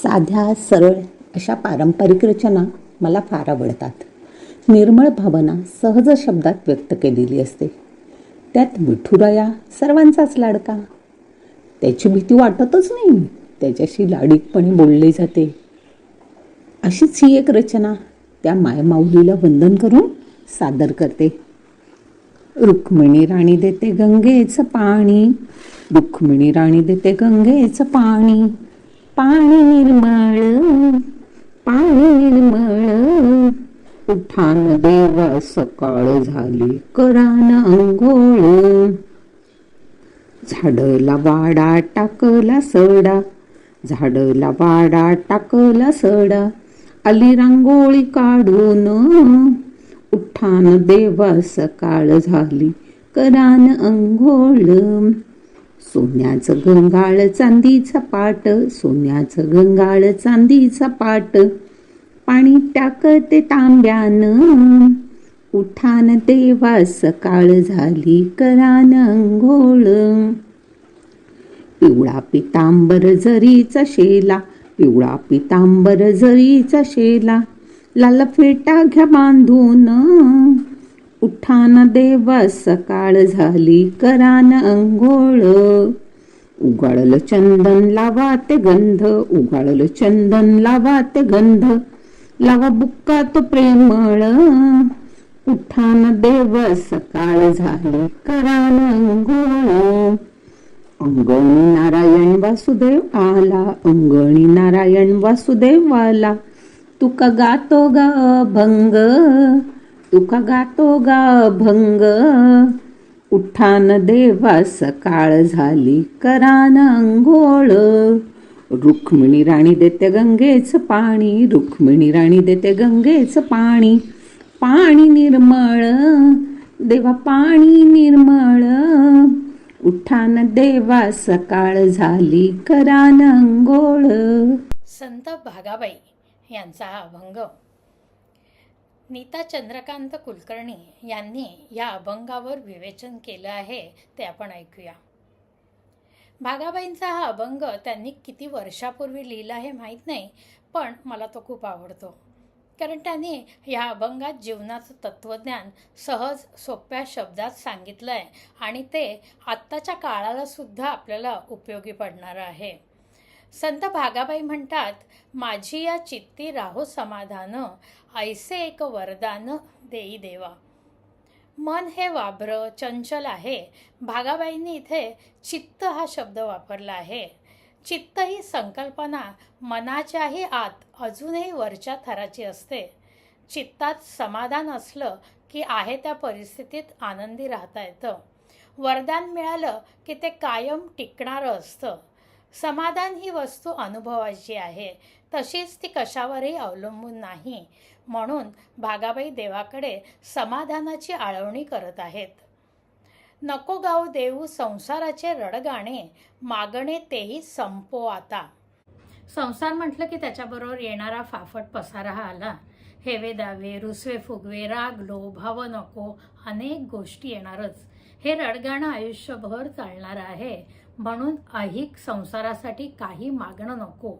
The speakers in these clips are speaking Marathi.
साध्या सरळ अशा पारंपरिक रचना मला फार आवडतात. निर्मळ भावना सहज शब्दात व्यक्त केलेली असते. त्यात विठुराया सर्वांचाच लाडका. त्याची भीती वाटतच नाही, त्याच्याशी लाडीकपणे बोलले जाते. अशीच ही एक रचना त्या मायमाऊलीला वंदन करून सादर करते. रुक्मिणी राणी देते गंगेचं पाणी, रुक्मिणी राणी देते गंगेचं पाणी. पाणी निर्मळ, पाणी निर्मळ, उठान देवा सकाळ झाली करान अंघोळ. झाडला वाडा टाकला सडा, झाडला वाडा टाकला सडा, आली रांगोळी काढून, उठान देवा सकाळ झाली करान अंघोळ. सोन्याचं गंगाळ चांदीचा पाट, सोन्याचं गंगाळ चांदीचा पाट, पाणी टाकते तांब्यानं, उठान देवा सकाळ झाली करान अंघोळ. पिवळा पितांबर जरीचा शेला, पिवळा पितांबर जरीचा शेला, लाल फेटा घ्या बांधून, उठान देवा सकाळ झाली करान अंघोळ. उगाळलं चंदन लावा ते गंध, उगाळलं चंदन लावा ते गंध, लावा बुक्का तो प्रेमळ, उठान देवा सकाळ झाली करान अंघोळ. अंगणी नारायण वासुदेव आला, अंगणी नारायण वासुदेव आला, तुका गातो गा भंग, तुका गातो गा भंग, उठान देवा सकाळ झाली करान अंघोळ. रुक्मिणी राणी देते गंगेचं पाणी, रुक्मिणी राणी देते गंगेचं पाणी. पाणी निर्मळ, देवा पाणी निर्मळ, उठान देवा सकाळ झाली करान अंघोळ. संत भागाबाई यांचा हा अभंग नीता चंद्रकांत कुलकर्णी यांनी या अभंगावर विवेचन केलं आहे ते आपण ऐकूया. भागाबाईंचा हा अभंग त्यांनी किती वर्षापूर्वी लिहिला हे माहीत नाही, पण मला तो खूप आवडतो. कारण त्यांनी या अभंगात जीवनाचं तत्त्वज्ञान सहज सोप्या शब्दात सांगितलं आहे आणि ते आत्ताच्या काळाला सुद्धा आपल्याला उपयोगी पडणार आहे. संत भागाबाई म्हणतात, माझी या चित्ती राहो समाधान, ऐसे एक वरदान देई देवा. मन हे वाभ्र चंचल आहे. भागाबाईंनी इथे चित्त हा शब्द वापरला आहे. चित्त ही संकल्पना मनाच्याही आत अजूनही वरच्या थराची असते. चित्तात समाधान असलं की आहे त्या परिस्थितीत आनंदी राहता येतं. वरदान मिळालं की ते कायम टिकणारं असतं. समाधान ही वस्तू अनुभवायची आहे, तशीच ती कशावरही अवलंबून नाही. म्हणून भागाबाई देवाकडे समाधानाची आळवणी करत आहेत. नको गाऊ देऊ संसाराचे रडगाणे, मागणे तेही संपो आता. संसार म्हटलं की त्याच्याबरोबर येणारा फाफट पसारा हा आला. हेवे दावे, रुसवे फुगवे, राग लोभ, हवं नको, अनेक गोष्टी येणारच. हे रडगाणं आयुष्यभर चालणार आहे. म्हणून ऐहिक संसारासाठी काही मागणं नको,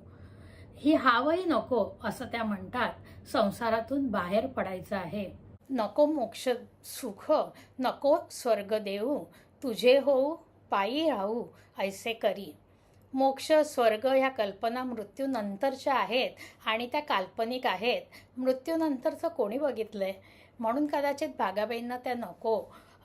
ही हावही नको असं त्या म्हणतात. संसारातून बाहेर पडायचं आहे. नको मोक्ष सुख, नको स्वर्ग देऊ, तुझे होऊ पायी राहू ऐसे करी. मोक्ष स्वर्ग ह्या कल्पना मृत्यूनंतरच्या आहेत आणि त्या काल्पनिक आहेत. मृत्यूनंतरचं कोणी बघितलंय? म्हणून कदाचित भागाबाईंना त्या नको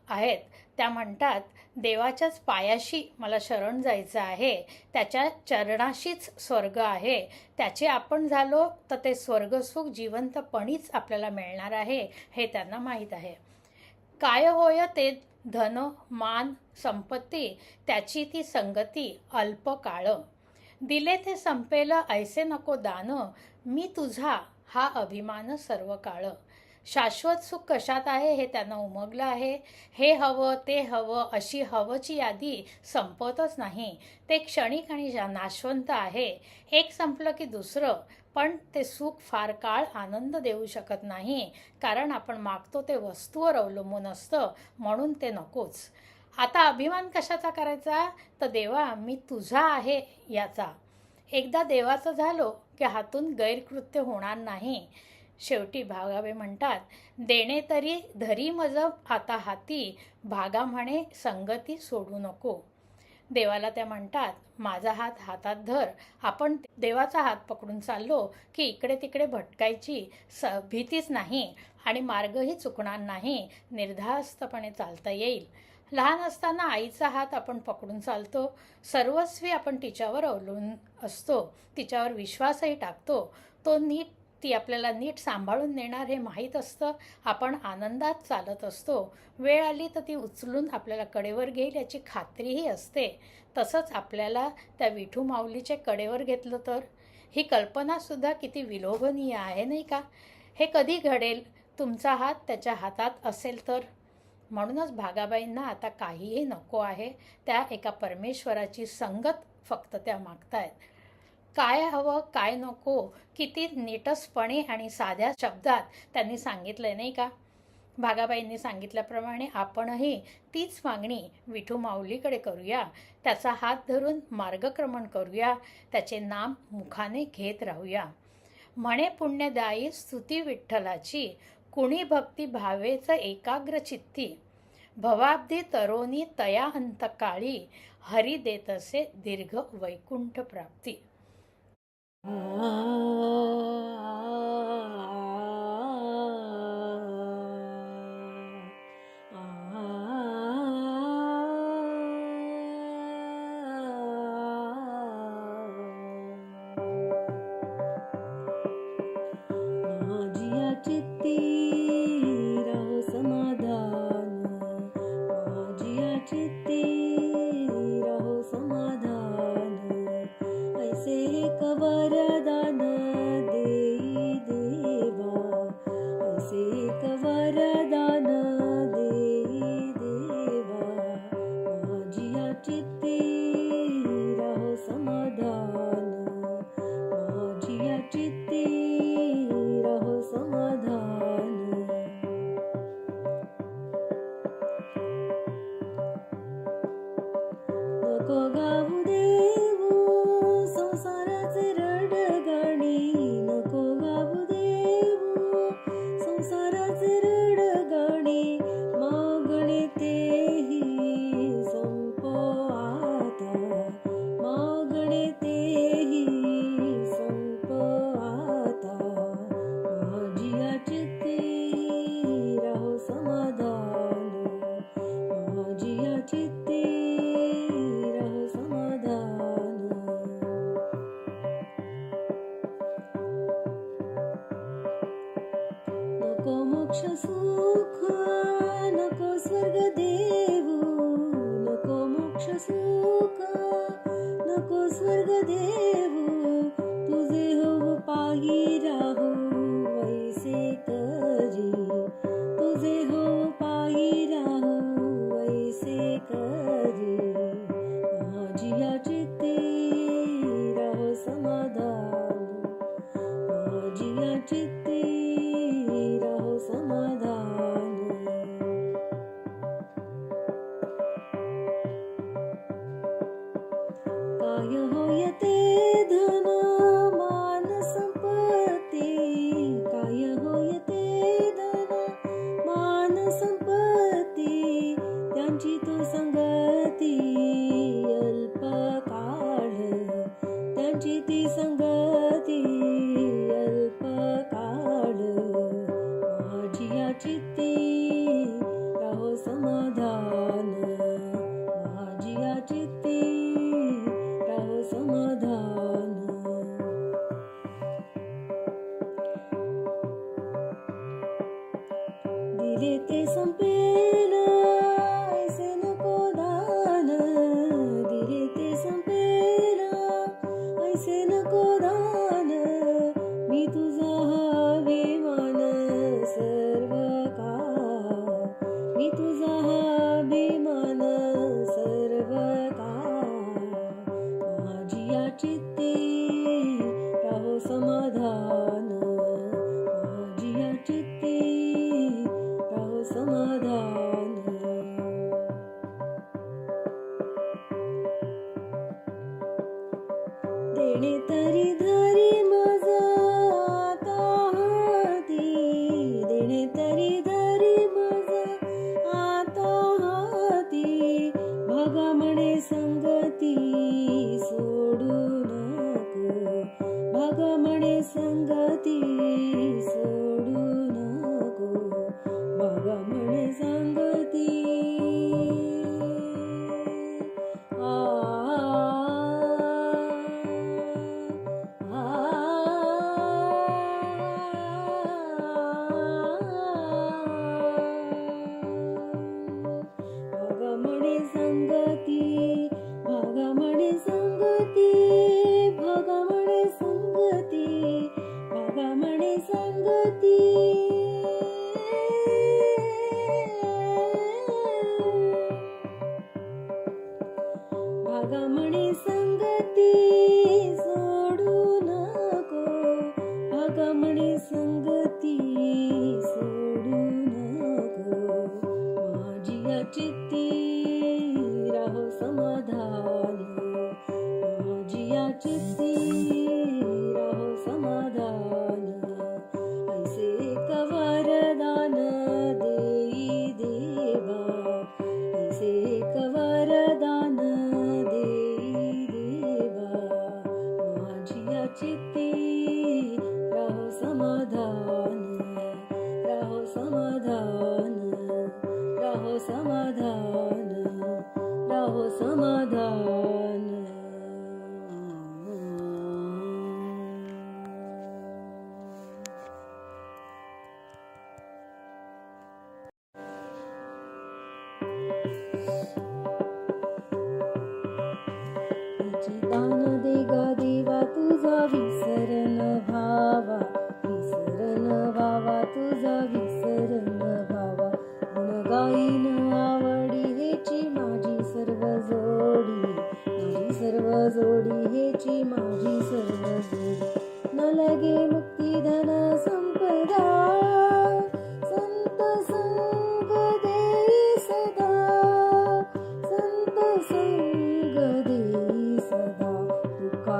आहेत. त्या म्हणतात, देवाच्याच पायाशी मला शरण जायचं आहे, त्याच्या चरणाशीच स्वर्ग आहे. त्याचे आपण झालो तर ते स्वर्गसुख जिवंतपणीच आपल्याला मिळणार आहे हे त्यांना माहीत आहे. काय होय ते धन मान संपत्ती, त्याची ती संगती अल्पकाळ. दिले ते संपेल ऐसे नको दान, मी तुझा हा अभिमान सर्व काळ. शाश्वत सुख कशात आहे हे त्यांना उमगलं आहे. हे हवं ते हवं अशी हवंची यादी संपतच नाही. ते क्षणिक आणि नाशवंत आहे. एक संपलं की दुसरं, पण ते सुख फार काळ आनंद देऊ शकत नाही. कारण आपण मागतो ते वस्तूवर अवलंबून असतं, म्हणून ते नकोच. आता अभिमान कशाचा करायचा? तर देवा मी तुझा आहे याचा. एकदा देवाचं झालो की हातून गैरकृत्य होणार नाही. शेवटी भागावे म्हणतात, देणे तरी धरी मज आता हाती, भागा म्हणे संगती सोडू नको. देवाला त्या म्हणतात, माझा हात हातात धर. आपण देवाचा हात पकडून चाललो की इकडे तिकडे भटकायची भीतीच नाही आणि मार्गही चुकणार नाही. निर्धास्तपणे चालता येईल. लहान असताना आईचा हात आपण पकडून चालतो. सर्वस्वी आपण तिच्यावर अवलंबून असतो. तिच्यावर विश्वासही टाकतो. ती आपल्याला नीट सांभाळून नेणार हे माहीत असतं. आपण आनंदात चालत असतो. वेळ आली तर ती उचलून आपल्याला कडेवर घेईल याची खात्रीही असते. तसंच आपल्याला त्या विठू माऊलीचे कडेवर घेतलं तर? ही कल्पनासुद्धा किती विलोभनीय आहे नाही का? हे कधी घडेल? तुमचा हात त्याच्या हातात असेल तर. म्हणूनच भागाबाईंना आता काहीही नको आहे. त्या एका परमेश्वराची संगत फक्त त्या मागतायत. काय हवं काय नको किती नीटसपणे आणि साध्या शब्दात त्यांनी सांगितलंय नाही का? भागाबाईंनी सांगितल्याप्रमाणे आपणही तीच मागणी विठू माऊलीकडे करूया. त्याचा हात धरून मार्गक्रमण करूया. त्याचे नाम मुखाने घेत राहूया. म्हणे पुण्यदायी स्तुती विठ्ठलाची, कुणी भक्ती भावेच एकाग्र चित्ती, भवाब्दी तरोनी तया अंतकाळी, हरी देतसे दीर्घ वैकुंठ प्राप्ती. माझिया चित्ती राहो समाधान, माझिया चित्ती राहो समाधान, ऐसे एक वरदान देई देवा, ऐसे एक वरदान देई देवा, माझिया चित्ती राहो समाधान, माझिया चित्ती राहो समाधान. नको गाऊ देऊ संसाराचे रडगाणी, नको गाऊ देऊ संसाराचे रडगाणी, मागणे तेही संपो आता, मागणे तेही संपो आता, माझिया चित्ती राहो समाधान, माझिया चित्ती राहो समाधान. नको मोक्ष सुख नको स्वर्ग देऊ, नको मोक्ष सुख नको स्वर्ग देऊ, तुझे हो पाही राहू वैसे करी, तुझे हो पाही राहू वैसे करी, माझिया चित्ती राहो समाधान, माझिया चित्ती राहो समाधान. काय होयते धन मान संपत्ती, काय होयते धन मान संपत्ती, त्यांची तो संगती अल्पकाळ, त्यांची ती संगती अल्पकाळ, माझिया चित्ती राहो समाधान, माझिया चित्ती राहो समाधान. दिले ते संपेल ऐसे नको दान, दिले ते संपेल ऐसे नको दान, मी तुझा अभिमान सर्व काळ, मी तुझा अभिमान सर्व काळ, माझिया चित्ती राहो समाधान, माझिया चित्ती राहो समाधान. देणे तरी धरी मज आता हाती, देणे तरी धरी मज आता हाती, बघा म्हणे संगती सोडू नको, बघा म्हणे संगती सोडू नको, बघा म्हणे संगती. बघा म्हणे संगती, बघा म्हणे संगती, बघा म्हणे संगती, बघा म्हणे संगती. बघा म्हणे संगती सोडू नको, बघा म्हणे संगती सोडू नको, माझी या चित्ती राहो समाधान, माझी या चित्ती राहो समाधान, ऐसे एक वरदान देई देवा, ऐसे एक वरदान देई देवा, माझी या चित्ती राहो समाधान, राहो समाधान, राहो समाधान, राहो समाधान. तिची दान दे गा देवा तुझा विसरण भावा, विसरण भावा तुझा विसरण भावा, गुण गाईन आवडी हेची माझी सर्व जोडी, माझी सर्व जोडी हेची माझी सर्व जोडी, न लगे मुक्ती धन संपदा, संत संग देई सदा, संत संग देई सदा. तुका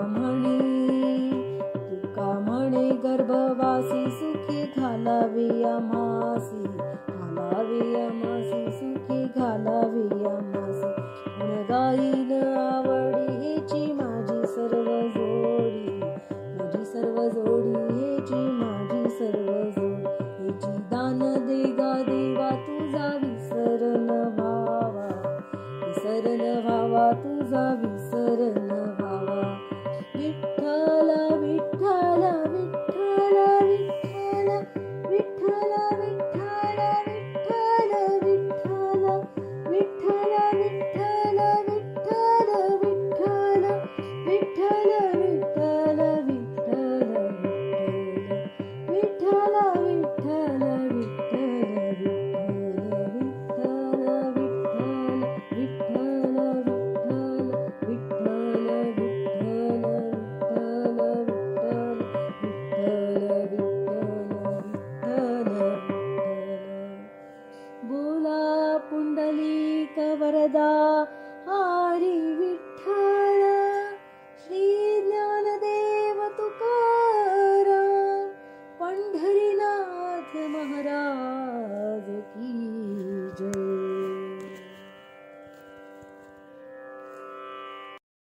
म्हणे गर्भवासी सुखी घालावे आम्हासी, घालावे आम्हासी सुखी घालावे आम्हासी, गुण गाईन आवडी हेची माझी सर्व जोडी, माझी सर्व जोडी हेची माझी सर्व जोडी, हेची दान दे गा देवा तुझा विसरण भावा, विसरण भावा तुझा विसरण भावा. विठ्ठल विठ्ठल विठ्ठल विठ्ठल विठ्ठल विठ्ठल विठ्ठल विठ्ठल विठ्ठल विठ्ठल विठ्ठल विठ्ठल विठ्ठल